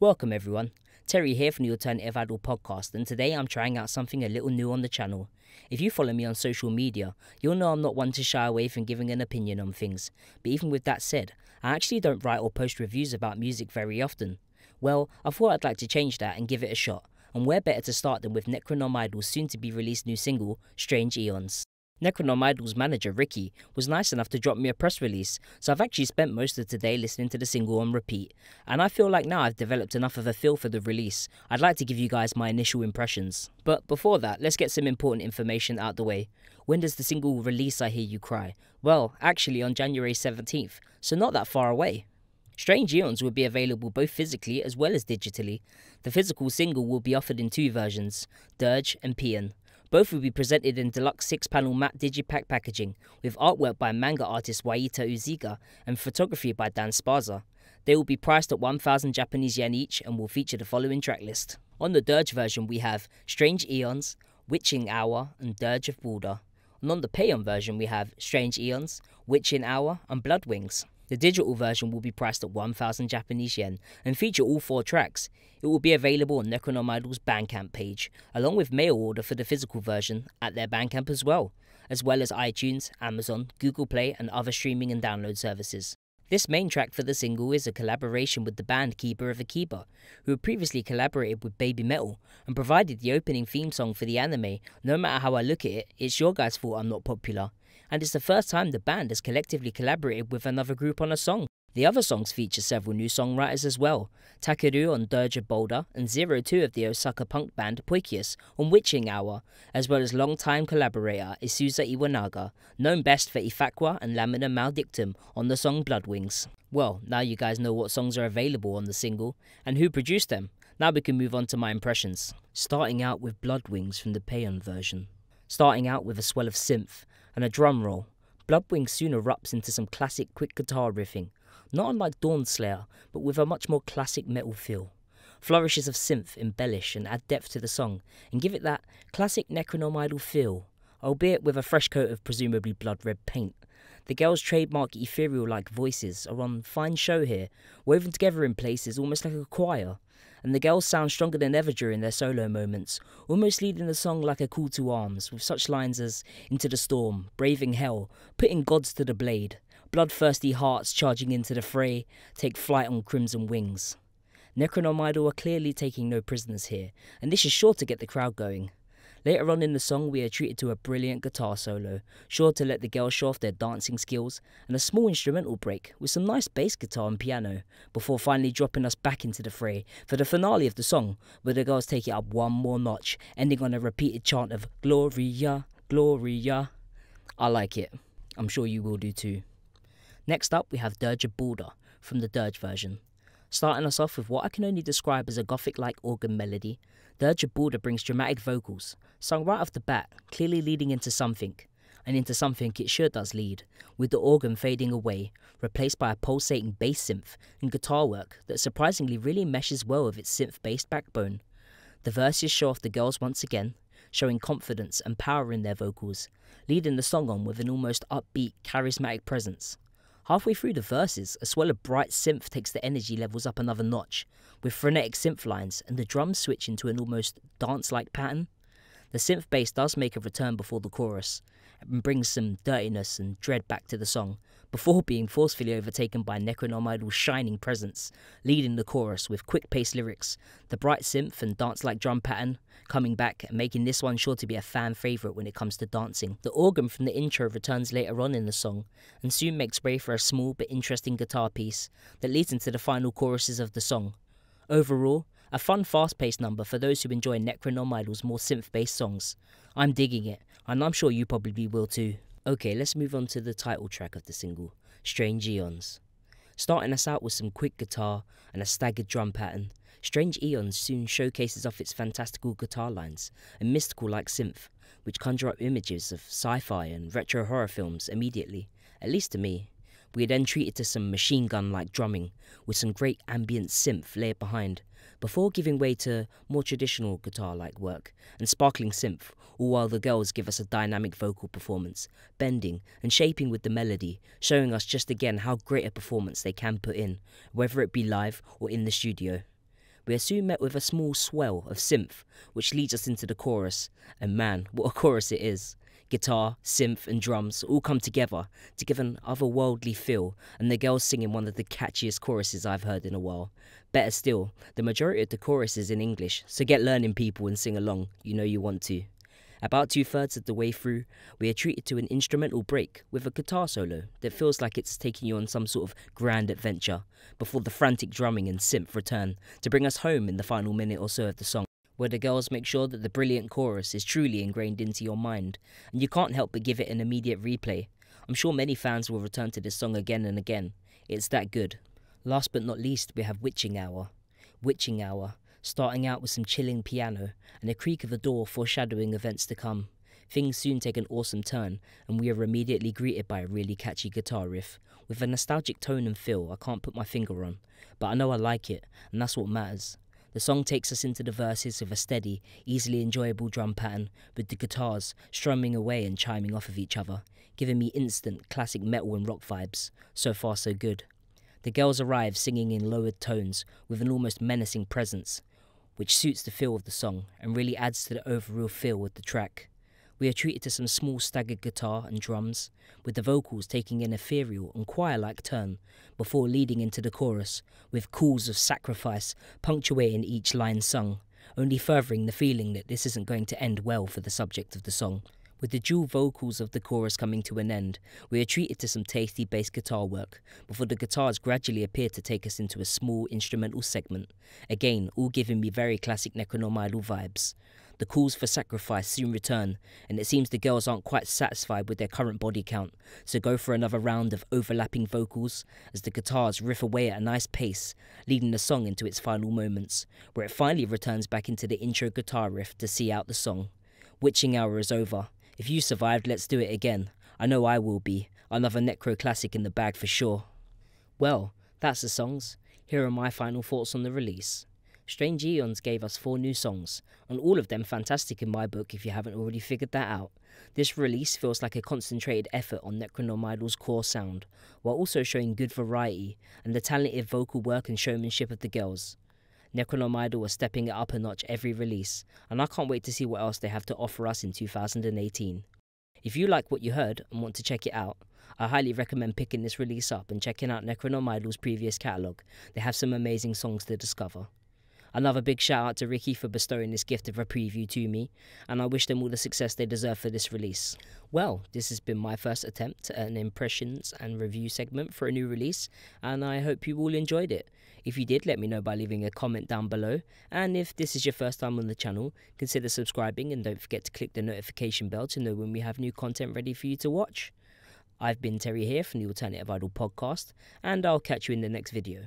Welcome everyone, Terry here from the Alternative Idol podcast, and today I'm trying out something a little new on the channel. If you follow me on social media, you'll know I'm not one to shy away from giving an opinion on things, but even with that said, I actually don't write or post reviews about music very often. Well, I thought I'd like to change that and give it a shot, and where better to start than with Necronomidol's soon to be released new single, Strange Aeons. Necronomidol's manager, Ricky, was nice enough to drop me a press release, so I've actually spent most of today listening to the single on repeat, and I feel like now I've developed enough of a feel for the release, I'd like to give you guys my initial impressions. But before that, let's get some important information out the way. When does the single release, I hear you cry? Well, actually on January 17th, so not that far away. Strange Aeons will be available both physically as well as digitally. The physical single will be offered in two versions, Dirge and Peon. Both will be presented in deluxe 6-panel matte digipack packaging, with artwork by manga artist Waita Uziga and photography by Dan Sparza. They will be priced at 1,000 Japanese yen each and will feature the following tracklist. On the Dirge version we have Strange Aeons, Witching Hour and Dirge of Balder. And on the Peon version we have Strange Aeons, Witching Hour and Blood Wings. The digital version will be priced at 1,000 Japanese yen and feature all 4 tracks. It will be available on Necronomidol's Bandcamp page, along with mail order for the physical version at their Bandcamp as well as iTunes, Amazon, Google Play and other streaming and download services. This main track for the single is a collaboration with the band Keeper of a Keeper, who had previously collaborated with Baby Metal and provided the opening theme song for the anime. No matter how I look at it, it's your guys' fault I'm not popular. And it's the first time the band has collectively collaborated with another group on a song. The other songs feature several new songwriters as well, Takeru on Dirge of Boulder and 02 of the Osaka punk band Poikius on Witching Hour, as well as long-time collaborator Isuza Iwanaga, known best for Ifakwa and Lamina Maledictum on the song Blood Wings. Well, now you guys know what songs are available on the single and who produced them. Now we can move on to my impressions. Starting out with Blood Wings from the Peon version. Starting out with a swell of synth and a drum roll, Blood Wings soon erupts into some classic quick guitar riffing, not unlike Dawn Slayer, but with a much more classic metal feel. Flourishes of synth embellish and add depth to the song, and give it that classic Necronomidol feel, albeit with a fresh coat of presumably blood red paint. The girls' trademark ethereal-like voices are on fine show here, woven together in places almost like a choir, and the girls sound stronger than ever during their solo moments, almost leading the song like a call to arms, with such lines as "Into the storm, braving hell, putting gods to the blade, bloodthirsty hearts charging into the fray, take flight on crimson wings." Necronomidol are clearly taking no prisoners here, and this is sure to get the crowd going. Later on in the song we are treated to a brilliant guitar solo, sure to let the girls show off their dancing skills, and a small instrumental break with some nice bass guitar and piano, before finally dropping us back into the fray for the finale of the song, where the girls take it up one more notch, ending on a repeated chant of Gloria, Gloria. I like it. I'm sure you will do too. Next up we have Dirge of Balder from the Dirge version. Starting us off with what I can only describe as a gothic-like organ melody, Dirge of Balder brings dramatic vocals, sung right off the bat, clearly leading into something, and into something it sure does lead, with the organ fading away, replaced by a pulsating bass synth and guitar work that surprisingly really meshes well with its synth-based backbone. The verses show off the girls once again, showing confidence and power in their vocals, leading the song on with an almost upbeat, charismatic presence. Halfway through the verses, a swell of bright synth takes the energy levels up another notch, with frenetic synth lines and the drums switch into an almost dance-like pattern. The synth bass does make a return before the chorus, and brings some dirtiness and dread back to the song, before being forcefully overtaken by Necronomidol's shining presence, leading the chorus with quick-paced lyrics, the bright synth and dance-like drum pattern coming back and making this one sure to be a fan favourite when it comes to dancing. The organ from the intro returns later on in the song, and soon makes way for a small but interesting guitar piece that leads into the final choruses of the song. Overall, a fun fast-paced number for those who enjoy Necronomidol's more synth-based songs. I'm digging it, and I'm sure you probably will too. Okay, let's move on to the title track of the single, Strange Aeons. Starting us out with some quick guitar and a staggered drum pattern, Strange Aeons soon showcases off its fantastical guitar lines and mystical-like synth, which conjure up images of sci-fi and retro horror films immediately, at least to me. We are then treated to some machine gun-like drumming, with some great ambient synth layered behind, before giving way to more traditional guitar-like work and sparkling synth, all while the girls give us a dynamic vocal performance, bending and shaping with the melody, showing us just again how great a performance they can put in, whether it be live or in the studio. We are soon met with a small swell of synth, which leads us into the chorus, and man, what a chorus it is. Guitar, synth and drums all come together to give an otherworldly feel, and the girls singing one of the catchiest choruses I've heard in a while. Better still, the majority of the chorus is in English, so get learning people and sing along, you know you want to. About 2/3 of the way through, we are treated to an instrumental break with a guitar solo that feels like it's taking you on some sort of grand adventure, before the frantic drumming and synth return to bring us home in the final minute or so of the song, where the girls make sure that the brilliant chorus is truly ingrained into your mind, and you can't help but give it an immediate replay. I'm sure many fans will return to this song again and again. It's that good. Last but not least, we have Witching Hour. Witching Hour, starting out with some chilling piano and a creak of a door foreshadowing events to come. Things soon take an awesome turn, and we are immediately greeted by a really catchy guitar riff, with a nostalgic tone and feel I can't put my finger on, but I know I like it, and that's what matters. The song takes us into the verses with a steady, easily enjoyable drum pattern, with the guitars strumming away and chiming off of each other, giving me instant classic metal and rock vibes. So far so good. The girls arrive singing in lowered tones with an almost menacing presence, which suits the feel of the song and really adds to the overall feel of the track. We are treated to some small staggered guitar and drums, with the vocals taking an ethereal and choir-like turn before leading into the chorus, with calls of sacrifice punctuating each line sung, only furthering the feeling that this isn't going to end well for the subject of the song. With the dual vocals of the chorus coming to an end, we are treated to some tasty bass guitar work, before the guitars gradually appear to take us into a small instrumental segment, again all giving me very classic Necronomidol vibes. The calls for sacrifice soon return, and it seems the girls aren't quite satisfied with their current body count, so go for another round of overlapping vocals as the guitars riff away at a nice pace, leading the song into its final moments, where it finally returns back into the intro guitar riff to see out the song. Witching Hour is over. If you survived, let's do it again. I know I will be. Another Necro classic in the bag for sure. Well, that's the songs. Here are my final thoughts on the release. Strange Aeons gave us 4 new songs, and all of them fantastic in my book if you haven't already figured that out. This release feels like a concentrated effort on Necronomidol's core sound, while also showing good variety and the talented vocal work and showmanship of the girls. Necronomidol are stepping it up a notch every release, and I can't wait to see what else they have to offer us in 2018. If you like what you heard and want to check it out, I highly recommend picking this release up and checking out Necronomidol's previous catalogue. They have some amazing songs to discover. Another big shout out to Ricky for bestowing this gift of a preview to me, and I wish them all the success they deserve for this release. Well, this has been my first attempt at an impressions and review segment for a new release, and I hope you all enjoyed it. If you did, let me know by leaving a comment down below, and if this is your first time on the channel, consider subscribing and don't forget to click the notification bell to know when we have new content ready for you to watch. I've been Terry here from the Alternative Idol podcast, and I'll catch you in the next video.